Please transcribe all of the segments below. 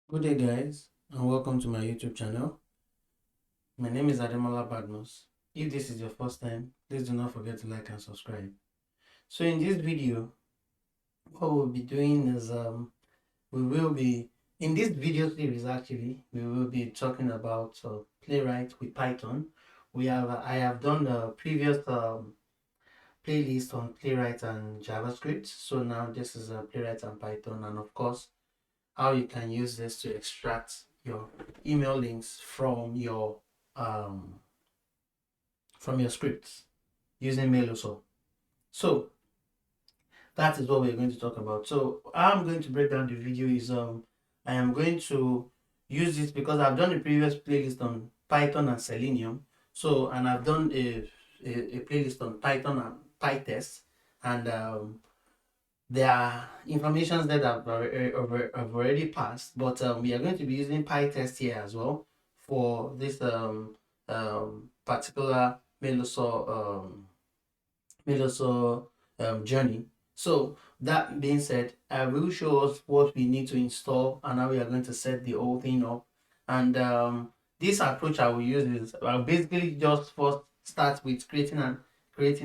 Good day guys, and welcome to my YouTube channel. My name is Ademola Badmus. If this is your first time, please do not forget to like and subscribe. So in this video, what we'll be doing is in this video series actually, we will be talking about Playwright with Python. I have done the previous playlist on Playwright and JavaScript. So now this is Playwright and Python, and of course how you can use this to extract your email links um, from your scripts using Mailosaur. So that is what we're going to talk about. So how I'm going to break down the video is I am going to use this because I've done a previous playlist on Python and Selenium. So and I've done a playlist on Python and PyTest, and there are informations that have already passed, but we are going to be using PyTest here as well for this particular Mailosaur journey. So that being said, I will show us what we need to install and how we are going to set the whole thing up. And this approach I will use is I'll basically just first start with creating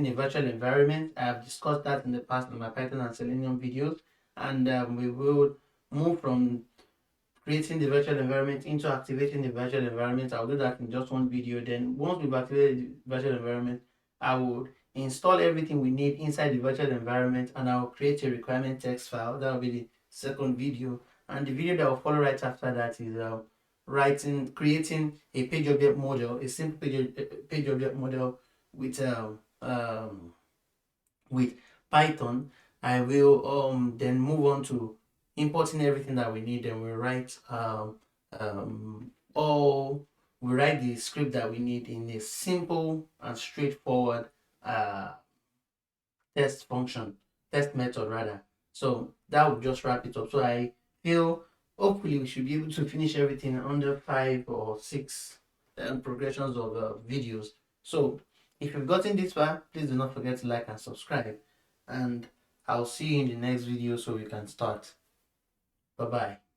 a virtual environment. I have discussed that in the past in my Python and Selenium videos, and we will move from creating the virtual environment into activating the virtual environment. I'll do that in just one video. Then once we've activated the virtual environment, I would install everything we need inside the virtual environment, and I'll create a requirement text file. That will be the second video, and the video that will follow right after that is creating a page object model, a simple page object model with with Python. I will then move on to importing everything that we need, and all we write the script that we need in a simple and straightforward uh, test method rather. So that would just wrap it up. So I feel hopefully we should be able to finish everything under 5 or 6 progressions of videos. So if you've gotten this far, please do not forget to like and subscribe, and I'll see you in the next video so we can start. Bye bye.